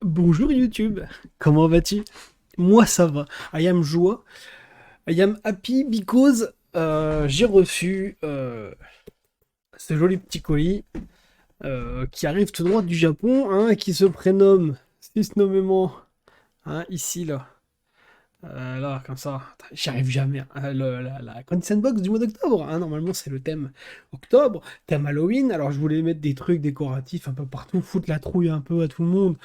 Bonjour YouTube, comment vas-tu? Moi ça va, I am joie, I am happy because j'ai reçu ce joli petit colis qui arrive tout droit du Japon, hein, qui se prénomme, si se nommément, hein, ici là, là comme ça, j'y arrive jamais, hein, la Condition Box du mois d'octobre, hein, normalement c'est le thème octobre, thème Halloween, alors je voulais mettre des trucs décoratifs un peu partout, foutre la trouille un peu à tout le monde.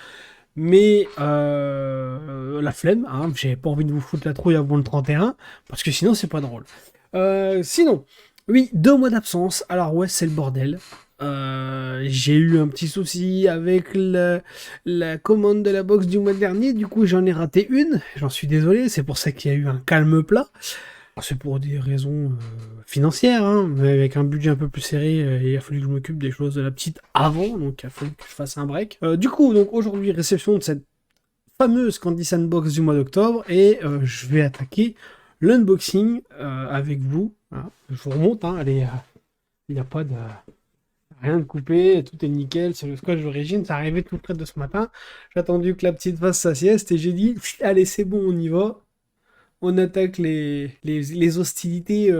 Mais la flemme, hein, j'ai pas envie de vous foutre la trouille avant le 31, parce que sinon c'est pas drôle. Sinon, oui, 2 mois d'absence, alors ouais, c'est le bordel. J'ai eu un petit souci avec la commande de la box du mois dernier, du coup j'en ai raté une, j'en suis désolé, c'est pour ça qu'il y a eu un calme plat. C'est pour des raisons financières, hein, mais avec un budget un peu plus serré, il a fallu que je m'occupe des choses de la petite avant, donc il a fallu que je fasse un break. Du coup, donc aujourd'hui, réception de cette fameuse Candy Sandbox du mois d'octobre, et je vais attaquer l'unboxing avec vous. Hein. Je vous remonte, hein, il n'y a pas de rien de coupé, tout est nickel, c'est le scotch d'origine, ça arrivait tout près de ce matin. J'ai attendu que la petite fasse sa sieste et j'ai dit, allez, c'est bon, on y va. On attaque les hostilités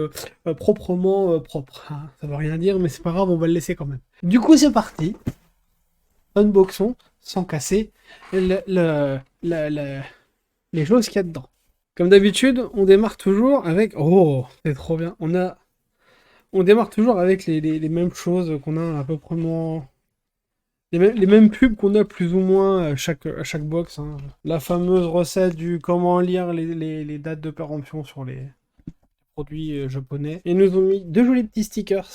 proprement propres. Hein. Ça veut rien dire, mais c'est pas grave, on va le laisser quand même. Du coup, c'est parti. Unboxons, sans casser les choses qu'il y a dedans. Comme d'habitude, on démarre toujours avec... Oh, c'est trop bien. On démarre toujours avec les mêmes choses qu'on a à peu près moins... Les mêmes pubs qu'on a plus ou moins à chaque box. Hein. La fameuse recette du comment lire les dates de péremption sur les produits japonais. Ils nous ont mis 2 jolis petits stickers.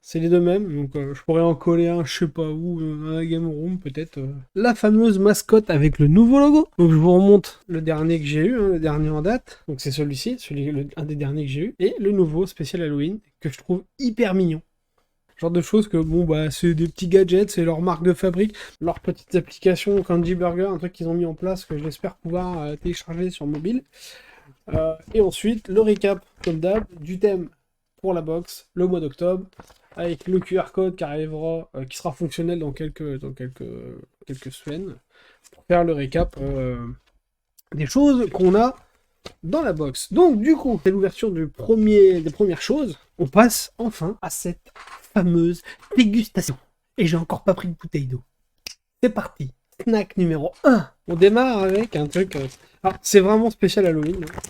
C'est les deux mêmes, donc je pourrais en coller un, je sais pas où, dans la Game Room peut-être. La fameuse mascotte avec le nouveau logo. Donc je vous remonte le dernier que j'ai eu, hein, le dernier en date. Donc c'est celui-ci, un des derniers que j'ai eu. Et le nouveau spécial Halloween, que je trouve hyper mignon. Genre de choses que, bon, bah, c'est des petits gadgets, c'est leur marque de fabrique, leurs petites applications Candy Burger, un truc qu'ils ont mis en place que j'espère pouvoir télécharger sur mobile. Et ensuite, le récap, comme d'hab, du thème pour la box, le mois d'octobre, avec le QR code qui arrivera, qui sera fonctionnel dans quelques semaines, pour faire le récap des choses qu'on a dans la box. Donc, du coup, c'est l'ouverture des premières choses. On passe enfin à cette fameuse dégustation. Et j'ai encore pas pris de bouteille d'eau. C'est parti. Snack numéro 1. On démarre avec un truc... Alors, c'est vraiment spécial Halloween. Hein.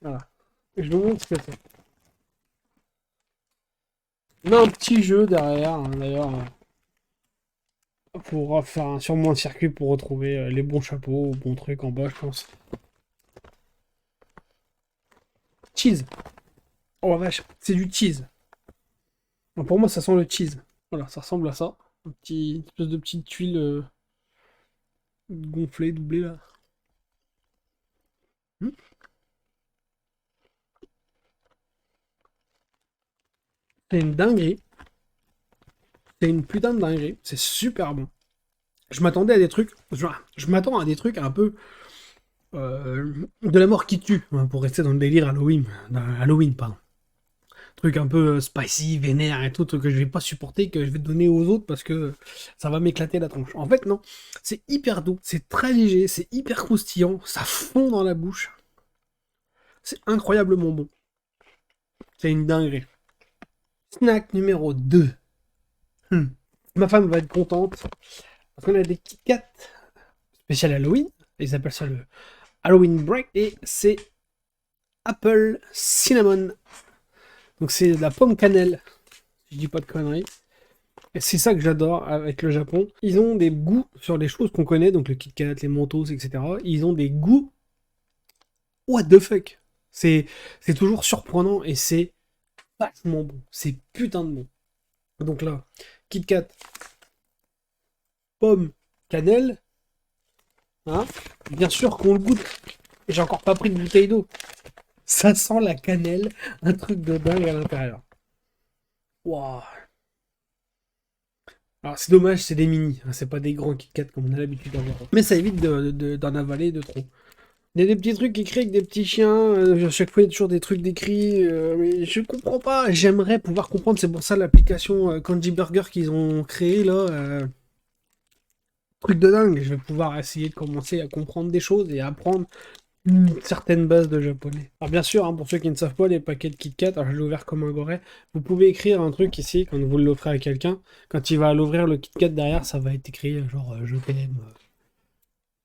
Voilà. Je vous montre ce que c'est. On a un petit jeu derrière, hein, d'ailleurs, pour faire sûrement un circuit pour retrouver les bons chapeaux, bons trucs en bas, je pense. Cheese. Oh la vache, c'est du cheese. Bon, pour moi, ça sent le cheese. Voilà, ça ressemble à ça. Une espèce de petite tuile gonflée, doublée là. Hmm. C'est une dinguerie. C'est une putain de dinguerie. C'est super bon. Je m'attendais à des trucs. Je m'attends à des trucs un peu de la mort qui tue, hein, pour rester dans le délire Halloween. Halloween, pardon. Truc un peu spicy, vénère et tout, truc que je vais pas supporter, que je vais donner aux autres parce que ça va m'éclater la tronche. En fait, non. C'est hyper doux, c'est très léger, c'est hyper croustillant, ça fond dans la bouche. C'est incroyablement bon. C'est une dinguerie. Snack numéro 2. Ma femme va être contente parce qu'on a des Kit Kat spécial Halloween. Ils appellent ça le Halloween Break et c'est Apple Cinnamon. Donc c'est de la pomme cannelle, si je dis pas de conneries. Et c'est ça que j'adore avec le Japon. Ils ont des goûts sur les choses qu'on connaît, donc le Kit Kat, les Mentos, etc. Ils ont des goûts what the fuck. C'est toujours surprenant et c'est vachement bon. C'est putain de bon. Donc là, Kit Kat, pomme, cannelle. Hein, bien sûr qu'on le goûte. Et j'ai encore pas pris de bouteille d'eau. Ça sent la cannelle, un truc de dingue à l'intérieur. Waouh. Alors c'est dommage, c'est des mini, hein, c'est pas des grands Kit Kat comme on a l'habitude d'avoir. Mais ça évite d'en avaler de trop. Il y a des petits trucs écrits avec des petits chiens, à chaque fois il y a toujours des trucs décrits, mais je comprends pas, j'aimerais pouvoir comprendre, c'est pour ça l'application Candy Burger qu'ils ont créée là, truc de dingue. Je vais pouvoir essayer de commencer à comprendre des choses et apprendre une certaine base de japonais. Alors bien sûr, hein, pour ceux qui ne savent pas, les paquets de Kit Kat, alors je l'ai ouvert comme un goret, vous pouvez écrire un truc ici quand vous l'offrez à quelqu'un. Quand il va l'ouvrir, le Kit Kat derrière, ça va être écrit genre je t'aime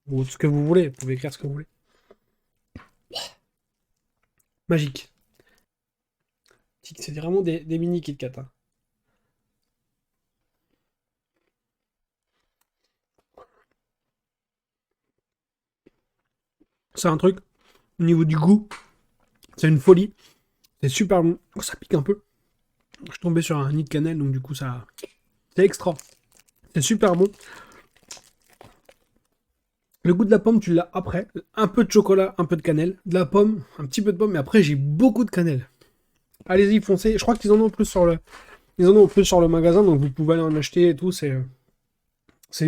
ou ce que vous voulez. Vous pouvez écrire ce que vous voulez. Magique. C'est vraiment des mini Kit Kat, hein. C'est un truc, au niveau du goût, c'est une folie. C'est super bon. Oh, ça pique un peu. Je suis tombé sur un nid de cannelle, donc du coup, ça. C'est extra. C'est super bon. Le goût de la pomme, tu l'as après. Un peu de chocolat, un peu de cannelle. De la pomme, un petit peu de pomme, mais après, j'ai beaucoup de cannelle. Allez-y, foncez. Je crois qu'ils en ont plus sur le. Ils en ont plus sur le magasin, donc vous pouvez aller en acheter et tout. C'est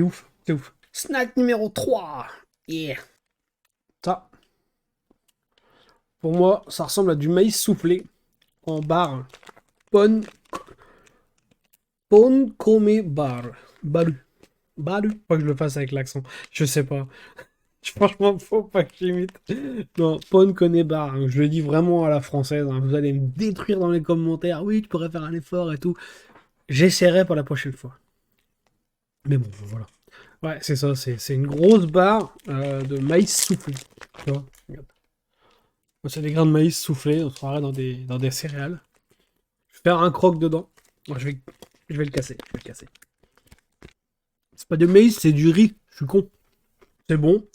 ouf. C'est ouf. Snack numéro 3. Yeah. Ça, pour moi, ça ressemble à du maïs soufflé en barre. Pon, pon come bar. Baru. Baru. Faut que je le fasse avec l'accent. Je sais pas. Franchement, faut pas que j'imite. Non, Pon connaît bar, hein. Je le dis vraiment à la française, hein. Vous allez me détruire dans les commentaires. Oui, tu pourrais faire un effort et tout. J'essaierai pour la prochaine fois. Mais bon, voilà. Ouais, c'est ça. C'est une grosse barre de maïs soufflé. Tu vois, regarde. C'est des grains de maïs soufflés. On se croirait dans des céréales. Je vais faire un croque dedans. Bon, je vais le casser. Je vais le casser. C'est pas de maïs, c'est du riz. Je suis con. C'est bon.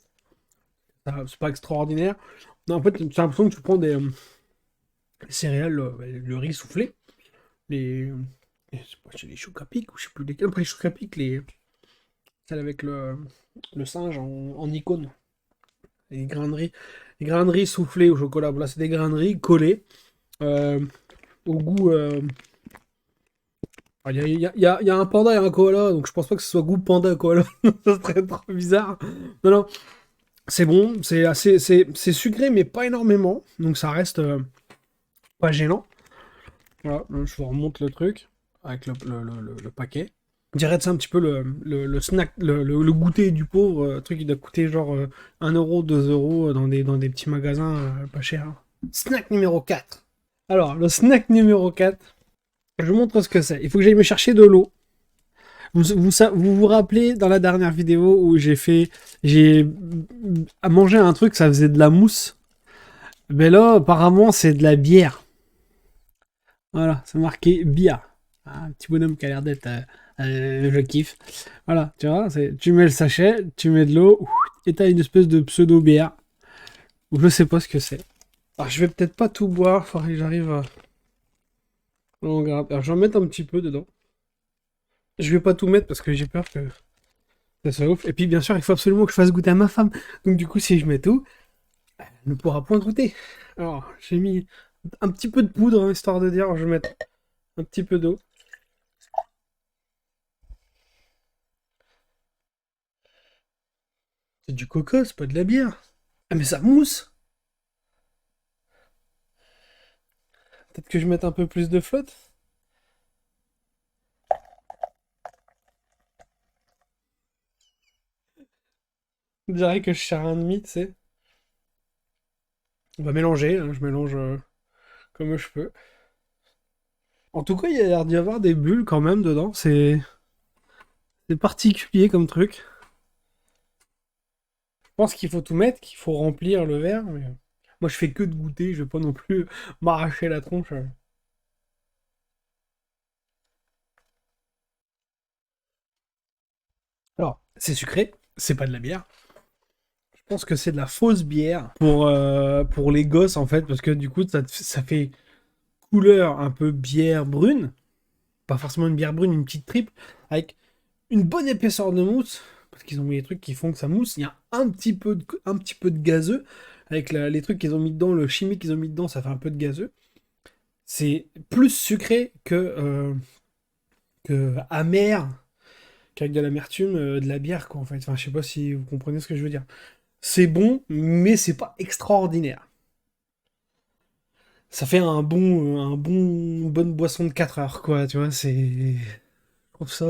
C'est pas extraordinaire. Non, en fait, j'ai l'impression que tu prends des céréales, le riz soufflé, les, c'est les choux à pic, ou je sais plus lesquels, après les choux à pic, celles avec le singe en icône, les grains de riz soufflés au chocolat. Voilà, c'est des grains de riz collés euh, au goût. Il y a un panda et un koala, donc je pense pas que ce soit goût panda koala. Ça serait trop bizarre. Non, non, c'est bon, c'est sucré, mais pas énormément, donc ça reste pas gênant. Voilà, je vous remonte le truc avec le paquet. On dirait que c'est un petit peu le snack, le goûter du pauvre, truc qui doit coûter genre 1 euro, 2 euros dans des petits magasins pas chers. Snack numéro 4. Alors, le snack numéro 4, je vous montre ce que c'est. Il faut que j'aille me chercher de l'eau. Vous rappelez dans la dernière vidéo où j'ai à manger un truc, ça faisait de la mousse. Mais là, apparemment, c'est de la bière. Voilà, c'est marqué bière. Ah, un petit bonhomme qui a l'air d'être. Je kiffe. Voilà, tu vois, tu mets le sachet, tu mets de l'eau, et t'as une espèce de pseudo-bière. Je sais pas ce que c'est. Alors, je vais peut-être pas tout boire, faudrait que j'arrive à. On regarde. Alors, je vais en mettre un petit peu dedans. Je vais pas tout mettre parce que j'ai peur que ça soit ouf. Et puis, bien sûr, il faut absolument que je fasse goûter à ma femme. Donc, du coup, si je mets tout, elle ne pourra point goûter. Alors, j'ai mis un petit peu de poudre, hein, histoire de dire, je vais mettre un petit peu d'eau. C'est du coca, c'est pas de la bière. Ah, mais ça mousse! Peut-être que je mette un peu plus de flotte? On dirait que je sers un demi, tu sais. On va mélanger, hein, je mélange comme je peux. En tout cas, il y a l'air d'y avoir des bulles quand même dedans. C'est particulier comme truc. Je pense qu'il faut tout mettre, qu'il faut remplir le verre. Mais moi, je fais que de goûter, je vais pas non plus m'arracher la tronche. Alors, c'est sucré, c'est pas de la bière. Je pense que c'est de la fausse bière pour les gosses en fait, parce que du coup, ça fait couleur un peu bière brune. Pas forcément une bière brune, une petite triple, avec une bonne épaisseur de mousse, parce qu'ils ont mis des trucs qui font que ça mousse. Il y a un petit peu de gazeux, avec les trucs qu'ils ont mis dedans, le chimique qu'ils ont mis dedans, ça fait un peu de gazeux. C'est plus sucré que amer, qu'avec de l'amertume, de la bière, quoi, en fait. Enfin, je sais pas si vous comprenez ce que je veux dire. C'est bon, mais c'est pas extraordinaire. Ça fait une bonne boisson de 4 heures, quoi, tu vois, c'est. trouve ça...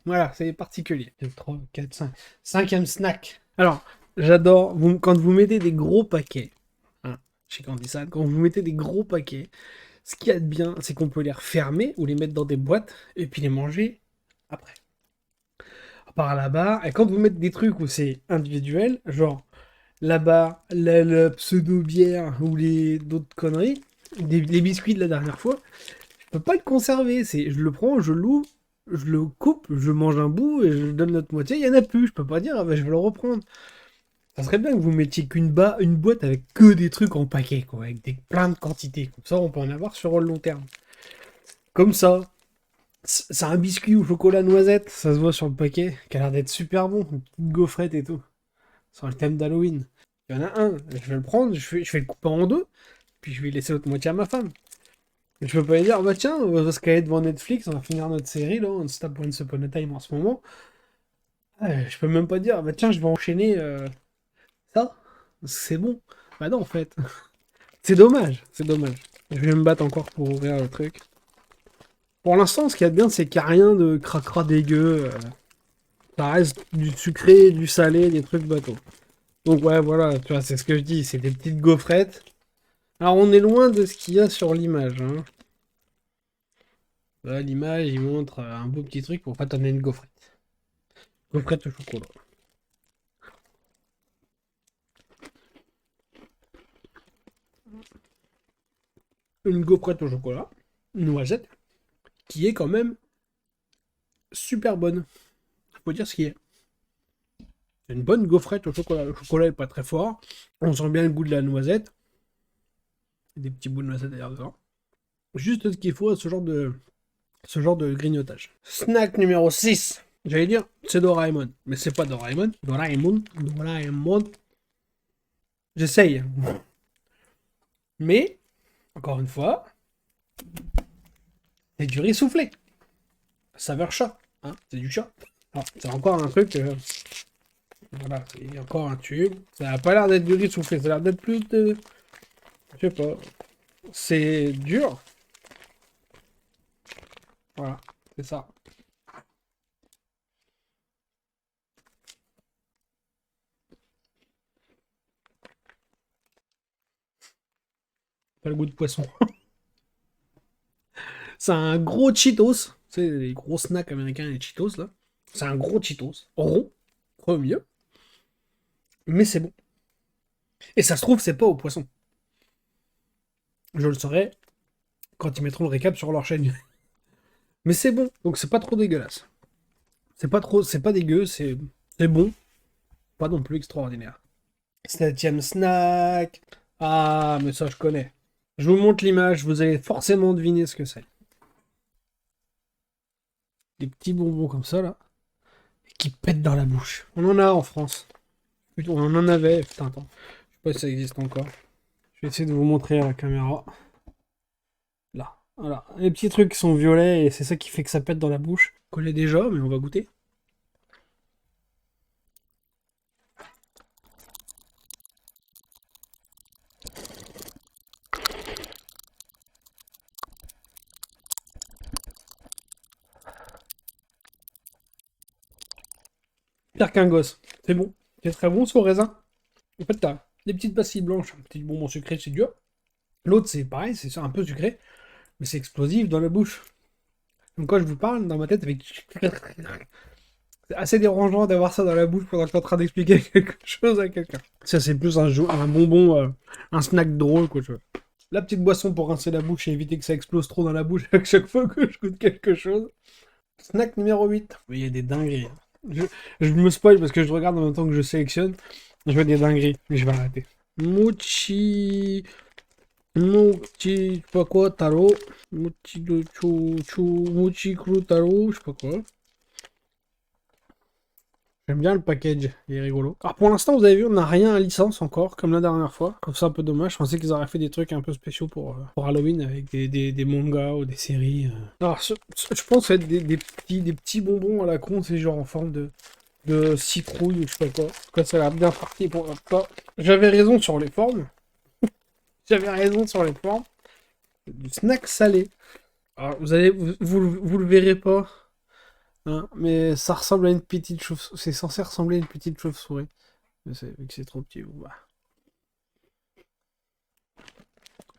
Voilà, c'est particulier. 2, 3, 4, 5. Cinquième snack. Alors, j'adore, quand vous mettez des gros paquets, hein, je sais qu'on dit ça, quand vous mettez des gros paquets, ce qu'il y a de bien, c'est qu'on peut les refermer ou les mettre dans des boîtes et puis les manger après. Par là-bas, et quand vous mettez des trucs où c'est individuel, genre là-bas, la pseudo-bière ou les d'autres conneries, les biscuits de la dernière fois, je peux pas le conserver. Je le prends, je l'ouvre, je le coupe, je mange un bout et je donne l'autre moitié. Il y en a plus. Je peux pas dire, ah bah, je vais le reprendre. Ça serait bien que vous mettiez une boîte avec que des trucs en paquet, quoi, avec plein de quantités. Comme ça, on peut en avoir sur le long terme. Comme ça. C'est un biscuit au chocolat noisette, ça se voit sur le paquet, qui a l'air d'être super bon, une petite gaufrette et tout. Sur le thème d'Halloween. Il y en a un, je vais le prendre, je vais le couper en deux, puis je vais laisser l'autre moitié à ma femme. Et je peux pas lui dire, bah tiens, on va se caler devant Netflix, on va finir notre série, là, on se tape Once Upon a Time en ce moment. Je peux même pas dire, bah tiens, je vais enchaîner ça, c'est bon. Bah non, en fait. C'est dommage, c'est dommage. Je vais me battre encore pour ouvrir le truc. Pour l'instant, ce qu'il y a de bien, c'est qu'il n'y a rien de cracra dégueu. Ça reste du sucré, du salé, des trucs bateaux. Donc ouais, voilà, tu vois, c'est ce que je dis, c'est des petites gaufrettes. Alors on est loin de ce qu'il y a sur l'image. Hein. Là, l'image, il montre un beau petit truc pour pas t'amener une gaufrette. Gaufrette au chocolat. Une gaufrette au chocolat, une noisette, qui est quand même super bonne. Faut dire ce qui est. C'est une bonne gaufrette au chocolat. Le chocolat est pas très fort. On sent bien le goût de la noisette. Des petits bouts de noisette d'ailleurs dedans. Juste ce qu'il faut à ce genre de grignotage. Snack numéro 6. J'allais dire, c'est Doraemon. Mais c'est pas Doraemon. Doraemon. J'essaye. Mais, encore une fois, c'est du riz soufflé. Saveur chat. Hein, c'est du chat. Alors, c'est encore un truc. Voilà, c'est encore un tube. Ça n'a pas l'air d'être du riz soufflé. Ça a l'air d'être plus de. Je sais pas. C'est dur. Voilà, c'est ça. Pas le goût de poisson. C'est un gros Cheetos. Tu sais, les gros snacks américains, les Cheetos, là. C'est un gros Cheetos. Rond. Trop mieux. Mais c'est bon. Et ça se trouve, c'est pas au poisson. Je le saurai quand ils mettront le récap sur leur chaîne. Mais c'est bon. Donc c'est pas trop dégueulasse. C'est pas dégueu, c'est bon. Pas non plus extraordinaire. Septième snack. Ah, mais ça, je connais. Je vous montre l'image, vous allez forcément deviner ce que c'est. Des petits bonbons comme ça, là, qui pètent dans la bouche. On en a en France. On en avait. Putain, attends. Je sais pas si ça existe encore. Je vais essayer de vous montrer à la caméra. Là. Voilà. Les petits trucs qui sont violets et c'est ça qui fait que ça pète dans la bouche. On connaît déjà, mais on va goûter. Pire qu'un gosse. C'est bon. C'est très bon, c'est au raisin. En fait, t'as des petites pastilles blanches, un petit bonbon sucré, c'est dur. L'autre, c'est pareil, c'est un peu sucré, mais c'est explosif dans la bouche. Donc quand je vous parle, dans ma tête, avec... C'est assez dérangeant d'avoir ça dans la bouche pendant que t'es en train d'expliquer quelque chose à quelqu'un. Ça, c'est plus un bonbon, un snack drôle, quoi, tu vois. La petite boisson pour rincer la bouche et éviter que ça explose trop dans la bouche à chaque fois que je goûte quelque chose. Snack numéro 8. Il y a des dingueries. Je me spoil parce que je regarde en même temps que je sélectionne. Je vois des dingueries, mais je vais arrêter. Mochi... Mochi... Je sais pas quoi, taro. Mochi de Mochi Kru taro, je sais pas quoi. J'aime bien le package, il est rigolo. Alors pour l'instant, vous avez vu, on n'a rien à licence encore, comme la dernière fois. Comme ça, un peu dommage. Je pensais qu'ils auraient fait des trucs un peu spéciaux pour Halloween avec des mangas ou des séries. Alors, je pense être des petits bonbons à la con, c'est genre en forme de citrouille ou je sais pas quoi. Quoi, ça a l'air bien parti pour ça. J'avais raison sur les formes. J'avais raison sur les formes. Du snack salé. Alors, vous le verrez pas, hein, mais ça ressemble à une petite chauve-souris. C'est censé ressembler à une petite chauve-souris. Mais vu que c'est trop petit, bon, bah.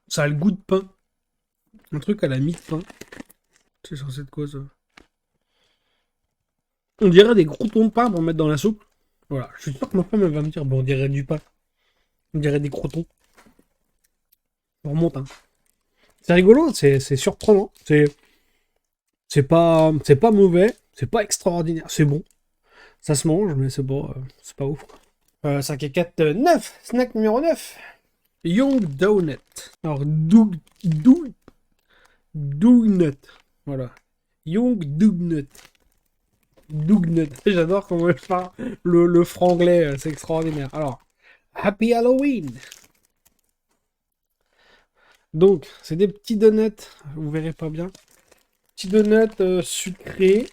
Ça a le goût de pain. Un truc à la mi-pain. C'est censé être quoi ça? On dirait des croutons de pain pour mettre dans la soupe. Voilà, je suis sûr que ma femme elle va me dire, bon, on dirait du pain. On dirait des croutons. On remonte, hein. C'est rigolo, c'est surprenant. C'est pas mauvais, c'est pas extraordinaire, c'est bon. Ça se mange, mais c'est pas ouf. 5 et 4, 9. Snack numéro 9. Young Donut. Alors, Doughnut. Voilà. Young Doughnut. Doughnut. J'adore comment je parle le franglais, c'est extraordinaire. Alors, Happy Halloween. Donc, c'est des petits donuts, vous verrez pas bien. Petits donuts sucrés.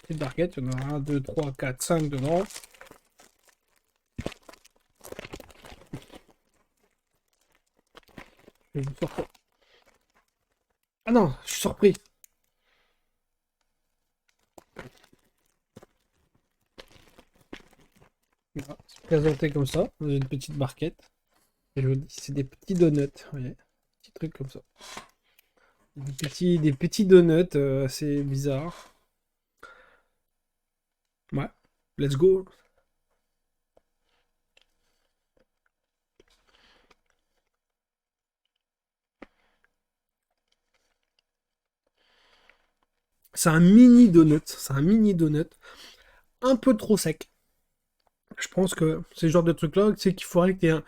Petite barquette, il y en a 1, 2, 3, 4, 5 dedans. Je vais vous sortir. Ah non, je suis surpris. Voilà, c'est présenté comme ça, dans une petite barquette. Et je vous dis, c'est des petits donuts, vous voyez. Petits trucs comme ça. Des petits donuts assez bizarres. Ouais, let's go. C'est un mini donut. C'est un mini donut. Un peu trop sec. Je pense que c'est le genre de truc-là, c'est qu'il faudrait qu'il y ait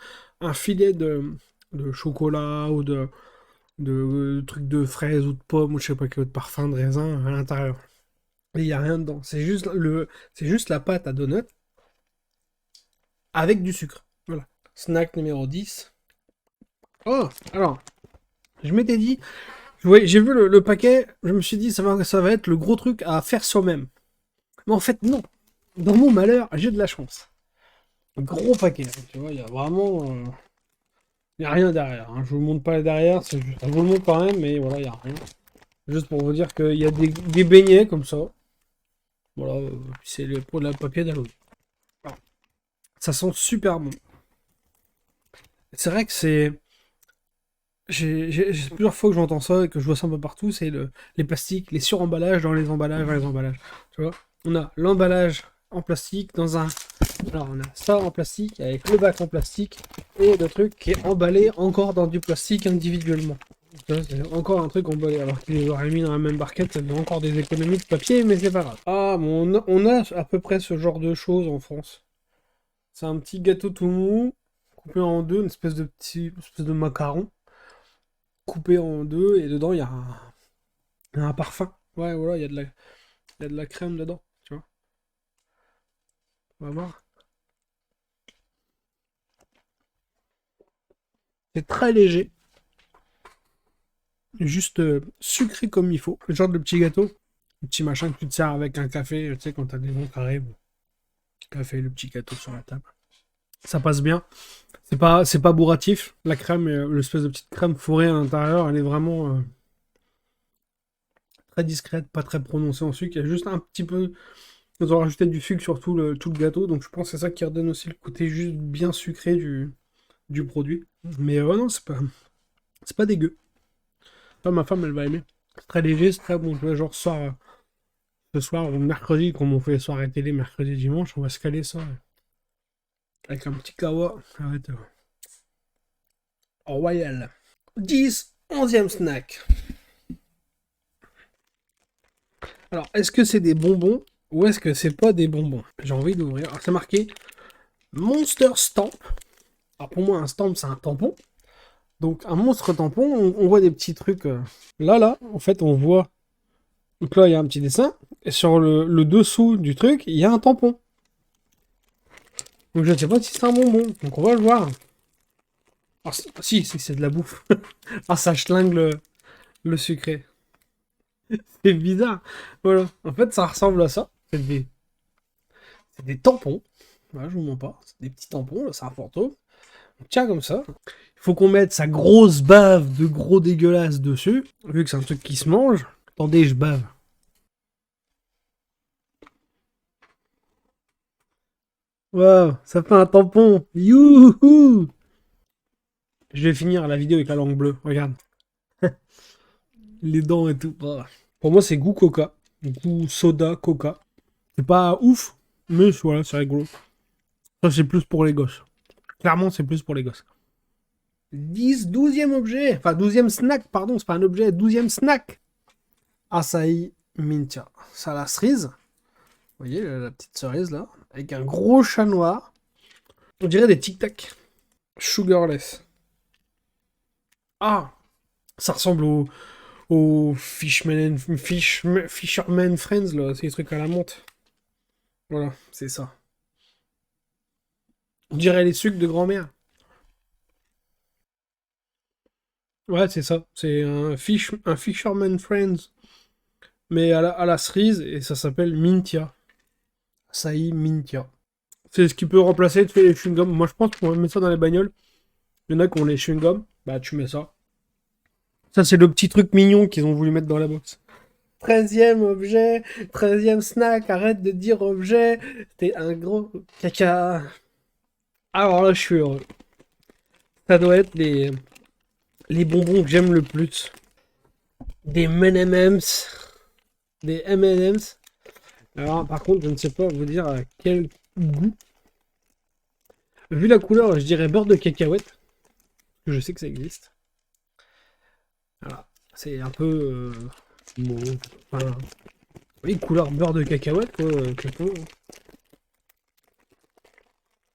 un filet de chocolat ou de trucs de fraises ou de pommes ou je sais pas quel autre parfum de raisin à l'intérieur. Et il n'y a rien dedans. C'est juste la pâte à donut avec du sucre. Voilà. Snack numéro 10. Oh, alors, je m'étais dit, j'ai vu le paquet, je me suis dit, ça va être le gros truc à faire soi-même. Mais en fait, non. Dans mon malheur, j'ai de la chance. Un gros paquet, tu vois, il y a vraiment. Il n'y a rien derrière, hein. Je vous montre pas derrière, je vous le montre quand même, mais voilà, il n'y a rien. Juste pour vous dire qu'il y a des beignets comme ça. Voilà, c'est pour le papier d'Halloween. Alors, ça sent super bon. C'est vrai que j'ai plusieurs fois que j'entends ça et que je vois ça un peu partout, c'est les plastiques, les suremballages dans les emballages. Tu vois, on a l'emballage en plastique dans un. Alors on a ça en plastique avec le bac en plastique et le truc qui est emballé encore dans du plastique individuellement. Tu vois, c'est encore un truc emballé alors qu'ils les auraient mis dans la même barquette, ça fait encore des économies de papier, mais c'est pas grave. Ah, bon, on a à peu près ce genre de choses en France. C'est un petit gâteau tout mou, coupé en deux, une espèce de macaron coupé en deux et dedans il y a un parfum. Ouais, voilà, il y a de la crème dedans, tu vois. On va voir. C'est très léger, juste sucré comme il faut. Le genre de petit gâteau, le petit machin que tu te sers avec un café, tu sais, quand t'as des gens qui arrivent. Café, le petit gâteau sur la table. Ça passe bien. C'est pas bourratif. La crème, l'espèce de petite crème fourrée à l'intérieur, elle est vraiment très discrète, pas très prononcée en sucre. Il y a juste un petit peu. Ils ont rajouté du sucre sur tout le gâteau, donc je pense que c'est ça qui redonne aussi le côté juste bien sucré du produit. Mais non, c'est pas dégueu. Ça, ma femme, elle va aimer. C'est très léger, c'est très bon. Tu vois, genre ce soir, ou mercredi, comme on fait les soirées télé, mercredi, dimanche, on va se caler ça. Avec un petit kawa. Ça va être royal. 10, 11e snack. Alors, est-ce que c'est des bonbons ou est-ce que c'est pas des bonbons? J'ai envie d'ouvrir. Alors, c'est marqué Monster Stamp. Alors, pour moi, un stamp, c'est un tampon. Donc, un monstre tampon, on voit des petits trucs. Là, en fait, on voit. Donc là, il y a un petit dessin. Et sur le dessous du truc, il y a un tampon. Donc, je ne sais pas si c'est un bonbon. Donc, on va le voir. Ah, si, c'est de la bouffe. Ah, ça schlingue le sucré. C'est bizarre. Voilà. En fait, ça ressemble à ça. C'est des tampons. Voilà, je vous mens pas. C'est des petits tampons, là, c'est un fantôme. on tient comme ça. Il faut qu'on mette sa grosse bave de gros dégueulasse dessus, vu que c'est un truc qui se mange. Attendez, je bave. Waouh, ça fait un tampon. Youhou! Je vais finir la vidéo avec la langue bleue. Regarde. Les dents et tout. Oh. Pour moi, c'est goût coca. Goût soda, coca. C'est pas ouf, mais voilà, c'est rigolo. Ça, c'est plus pour les gosses. Clairement, c'est plus pour les gosses. 10, 12e objet. Enfin, 12e snack, pardon, c'est pas un objet. 12e snack. Açaï Mintia. Ça, la cerise. Vous voyez, la petite cerise là. Avec un gros chat noir. On dirait des Tic Tac. Sugarless. Ah, ça ressemble au Fisherman Friends, là. C'est des trucs à la menthe. Voilà, c'est ça. On dirait les sucres de grand-mère. Ouais, c'est ça. C'est un Fisherman Friends, mais à la cerise, et ça s'appelle Mintia. Açaï Mintia. C'est ce qui peut remplacer les chewing-gums. Moi, je pense qu'on va mettre ça dans les bagnoles. Il y en a qui ont les chewing-gums. Bah, tu mets ça. Ça, c'est le petit truc mignon qu'ils ont voulu mettre dans la box. 13e objet, 13e snack, arrête de dire objet. C'était un gros caca. Alors là, je suis heureux. Ça doit être les bonbons que j'aime le plus. Des M&M's. Des M&M's. Alors, par contre, je ne sais pas vous dire à quel goût. Vu la couleur, je dirais beurre de cacahuète. Je sais que ça existe. Voilà. C'est un peu... mauve. Enfin, oui, couleur beurre de cacahuète, quoi.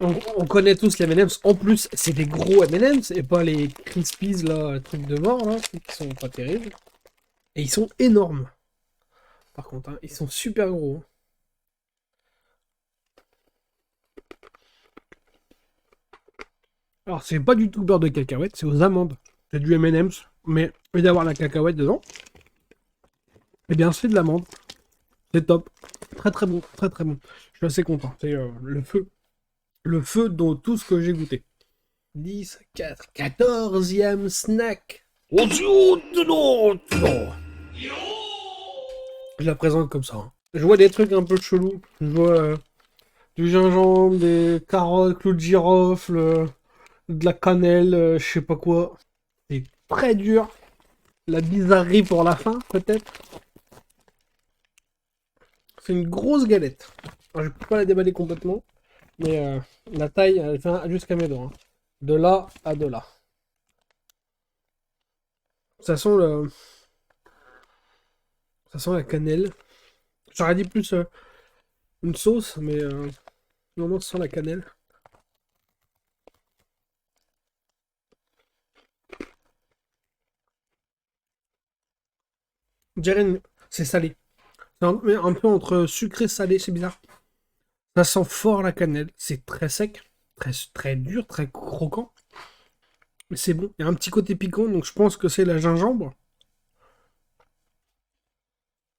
On connaît tous les M&M's. En plus, c'est des gros M&M's et pas les Crispies, là, trucs de mort, là, qui sont pas terribles. Et ils sont énormes. Par contre, hein, ils sont super gros. Alors, c'est pas du tout beurre de cacahuète, c'est aux amandes. C'est du M&M's, mais au lieu d'avoir la cacahuète dedans, eh bien, c'est de l'amande. C'est top. Très très bon, très très bon. Je suis assez content. C'est le feu. Le feu dans tout ce que j'ai goûté. 10, 4, 14e snack. Je la présente comme ça, hein. Je vois des trucs un peu chelous. Je vois du gingembre, des carottes, clous de girofle, de la cannelle, je sais pas quoi. C'est très dur. La bizarrerie pour la fin, peut-être. C'est une grosse galette. Alors, je peux pas la déballer complètement, mais la taille, elle fait jusqu'à mes doigts, hein. De là à de là. Ça sent le... Ça sent la cannelle. J'aurais dit plus une sauce, mais non, non, ça sent la cannelle. On dirait c'est salé. C'est un peu entre sucré et salé, c'est bizarre. Ça sent fort la cannelle. C'est très sec, très, très dur, très croquant. Mais c'est bon. Il y a un petit côté piquant, donc je pense que c'est la gingembre.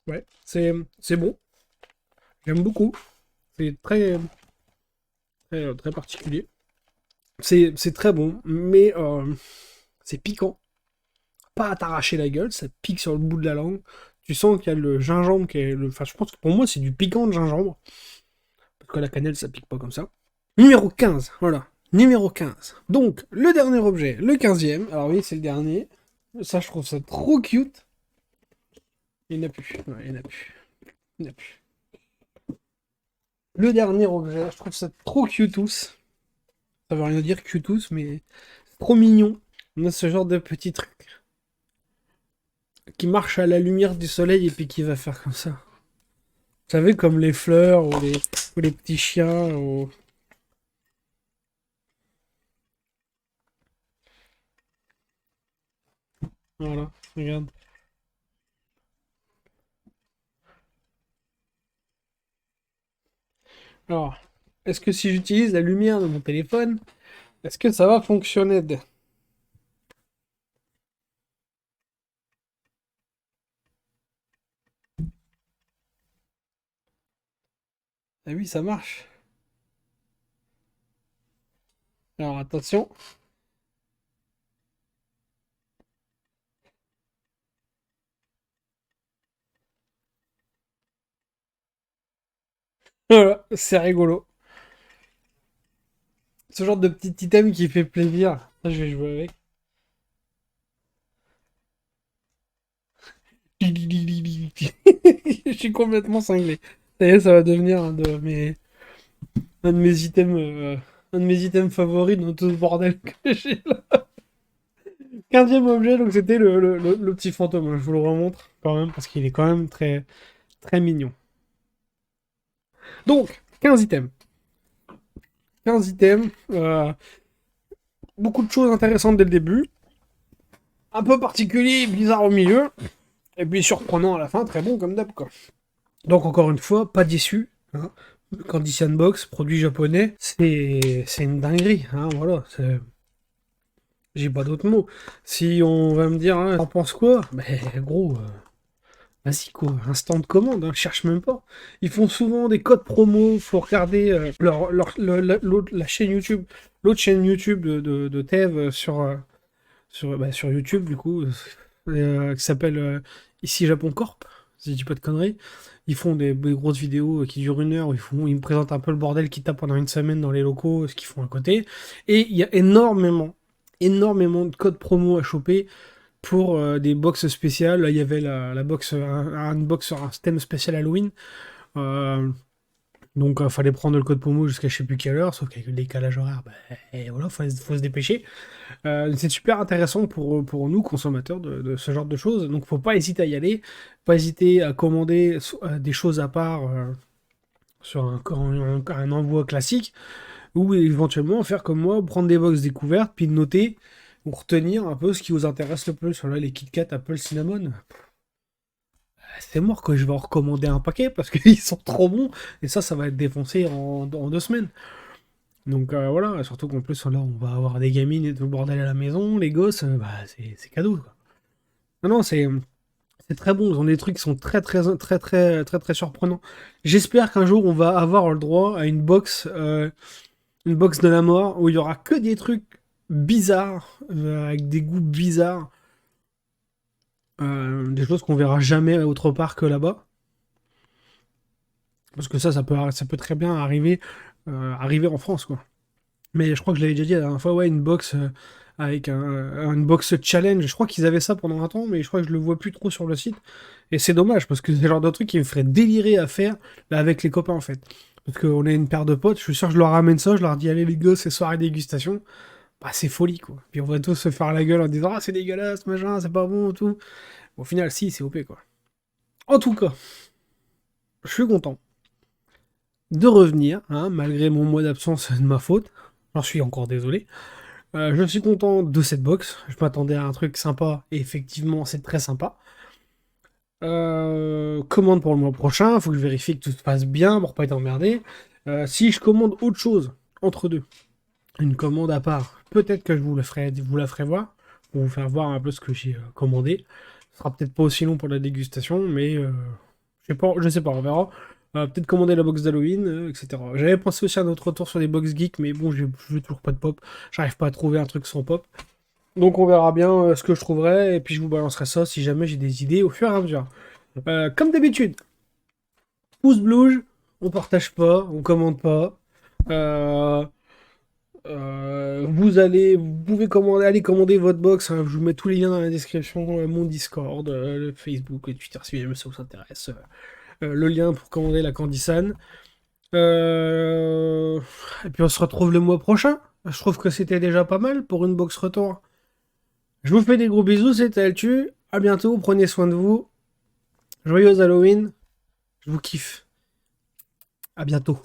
Ouais, c'est bon. J'aime beaucoup. C'est très, très, très particulier. C'est très bon, mais c'est piquant. Pas à t'arracher la gueule, ça pique sur le bout de la langue. Tu sens qu'il y a le gingembre qui est le. Enfin, je pense que pour moi, c'est du piquant de gingembre. Parce que la cannelle, ça pique pas comme ça. Numéro 15, voilà. Numéro 15. Donc, le dernier objet, le 15e. Alors oui, c'est le dernier. Ça, je trouve ça trop cute. Il n'y en a plus. Ouais, il n'y en a plus. Il n'y en a plus. Le dernier objet, je trouve ça trop cutous. Ça veut rien dire cutous, mais c'est trop mignon. On a ce genre de petit truc qui marche à la lumière du soleil et puis qui va faire comme ça. Vous savez, comme les fleurs ou les petits chiens. Voilà, regarde. Alors, est-ce que si j'utilise la lumière de mon téléphone, est-ce que ça va fonctionner? Ah oui, ça marche. Alors attention. Voilà, c'est rigolo. Ce genre de petit item qui fait plaisir. Ça, je vais jouer avec. Je suis complètement cinglé. Ça y est, ça va devenir un de mes items, un de mes items favoris dans tout ce bordel que j'ai là. 15e objet, donc c'était le petit fantôme. Je vous le remontre quand même parce qu'il est quand même très, très mignon. Donc, 15 items. 15 items. Beaucoup de choses intéressantes dès le début. Un peu particulier, bizarre au milieu. Et puis surprenant à la fin, très bon comme d'hab, quoi. Donc encore une fois, pas déçu. Hein. Candy Sandbox, produit japonais, c'est une dinguerie. Hein, voilà, j'ai pas d'autres mots. Si on va me dire, hein, t'en penses quoi? Mais gros, vas-y quoi, instant de commande, hein, cherche même pas. Ils font souvent des codes promo, faut regarder la chaîne YouTube, l'autre chaîne YouTube de Tev sur YouTube du coup, qui s'appelle Ici Japon Corp, si je dis pas de conneries. Ils font des grosses vidéos qui durent 1 heure, où ils me présentent un peu le bordel qu'ils tapent pendant une semaine dans les locaux, ce qu'ils font à côté. Et il y a énormément de codes promo à choper pour des box spéciales. Là, il y avait la box, une box sur un thème spécial Halloween. Euh, donc, fallait prendre le code promo jusqu'à je sais plus quelle heure, sauf qu'avec le décalage horaire, bah, et voilà, faut se dépêcher. C'est super intéressant pour nous, consommateurs, de ce genre de choses. Donc, faut pas hésiter à y aller, pas hésiter à commander des choses à part sur un envoi classique, ou éventuellement faire comme moi, prendre des box découvertes, puis noter, ou retenir un peu ce qui vous intéresse le plus. Là, les Kit Kat, Apple, Cinnamon, c'est mort que je vais en recommander un paquet parce qu'ils sont trop bons, et ça va être défoncé en 2 semaines. Donc voilà, surtout qu'en plus là on va avoir des gamines et tout le bordel à la maison, les gosses, bah c'est cadeau quoi. Non non, c'est très bon, ils ont des trucs qui sont très surprenants. J'espère qu'un jour on va avoir le droit à une box de la mort où il y aura que des trucs bizarres avec des goûts bizarres, des choses qu'on verra jamais autre part que là-bas. Parce que ça peut très bien arriver en France quoi. Mais je crois que je l'avais déjà dit la dernière fois, ouais, une box avec une box challenge. Je crois qu'ils avaient ça pendant un temps, mais je crois que je le vois plus trop sur le site. Et c'est dommage, parce que c'est le genre de truc qui me ferait délirer à faire là, avec les copains, en fait. Parce qu'on est une paire de potes, je suis sûr que je leur ramène ça, je leur dis, allez les gars, c'est soirée dégustation. Bah, c'est folie, quoi. Puis on va tous se faire la gueule en disant, ah, c'est dégueulasse, machin, c'est pas bon, tout. Au final, si, c'est OP, quoi. En tout cas, je suis content de revenir, hein, malgré mon mois d'absence de ma faute. J'en suis encore désolé. Je suis content de cette box. Je m'attendais à un truc sympa et effectivement, c'est très sympa. Commande pour le mois prochain. Faut que je vérifie que tout se passe bien pour pas être emmerdé. Si je commande autre chose entre deux, une commande à part, peut-être que je vous la ferai voir pour vous faire voir un peu ce que j'ai commandé. Ce sera peut-être pas aussi long pour la dégustation, mais je sais pas, on verra. Peut-être commander la box d'Halloween, etc. J'avais pensé aussi à notre retour sur des box geeks, mais bon, je veux toujours pas de pop. J'arrive pas à trouver un truc sans pop. Donc on verra bien ce que je trouverai, et puis je vous balancerai ça si jamais j'ai des idées au fur et à mesure. Comme d'habitude, pouce bleu, on partage pas, on commente pas. Euh, vous pouvez aller commander votre box. Hein, je vous mets tous les liens dans la description, mon Discord, le Facebook, le Twitter si jamais ça vous intéresse. Le lien pour commander la Candysan. Et puis on se retrouve le mois prochain. Je trouve que c'était déjà pas mal pour une box retour. Je vous fais des gros bisous, c'était Altu. À bientôt, prenez soin de vous. Joyeux Halloween. Je vous kiffe. À bientôt.